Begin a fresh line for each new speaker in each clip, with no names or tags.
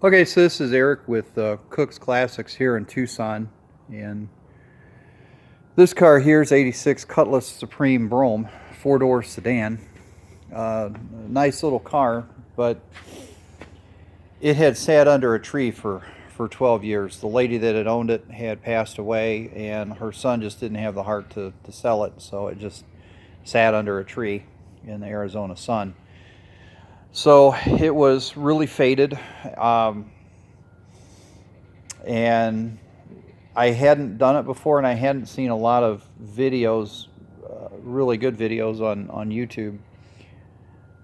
Okay, so this is Eric with Cook's Classics here in Tucson, and this car here is '86 Cutlass Supreme Brougham, four-door sedan. Nice little car, but it had sat under a tree for 12 years. The lady that had owned it had passed away, and her son just didn't have the heart to sell it, so it just sat under a tree in the Arizona sun. So it was really faded, and I hadn't done it before, and I hadn't seen a lot of videos, really good videos on YouTube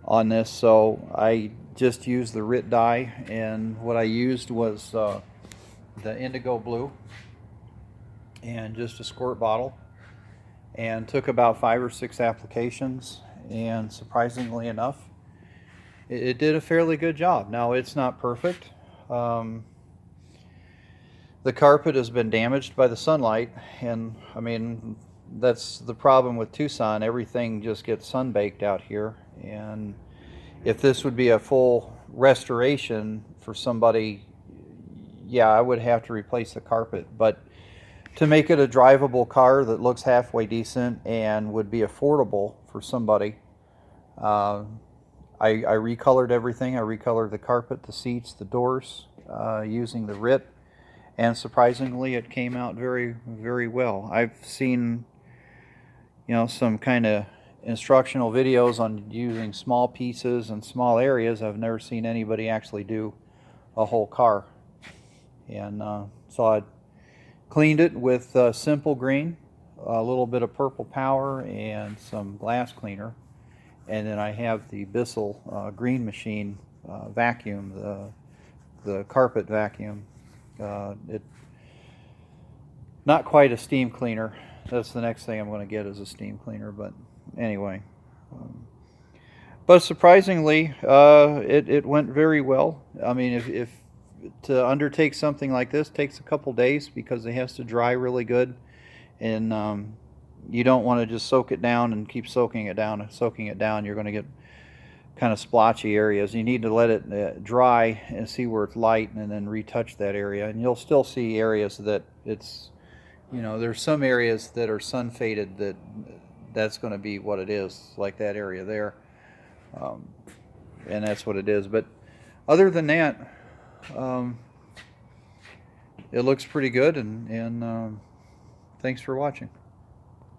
on this. So I just used the RIT dye, and what I used was the Indigo Blue and just a squirt bottle, and took about 5 or 6 applications, and surprisingly enough, it did a fairly good job. Now, it's not perfect. The carpet has been damaged by the sunlight, and I mean, that's the problem with Tucson. Everything just gets sunbaked out here, and if this would be a full restoration for somebody, yeah, I would have to replace the carpet. But to make it a drivable car that looks halfway decent and would be affordable for somebody, I recolored everything. I recolored the carpet, the seats, the doors, using the RIT, and surprisingly it came out very, very well. I've seen, some kind of instructional videos on using small pieces and small areas. I've never seen anybody actually do a whole car. And so I cleaned it with simple green, a little bit of purple power, and some glass cleaner. And then I have the Bissell green machine vacuum, the carpet vacuum. It not quite a steam cleaner. That's the next thing I'm going to get, is a steam cleaner. But anyway, but surprisingly, it went very well. I mean, if to undertake something like this takes a couple days, because it has to dry really good, and you don't want to just soak it down and keep soaking it down. You're going to get kind of splotchy areas. You need to let it dry and see where it's light, and then retouch that area. And you'll still see areas that it's, there's some areas that are sun faded, that's going to be what it is, like that area there, and that's what it is. But other than that, it looks pretty good, and thanks for watching.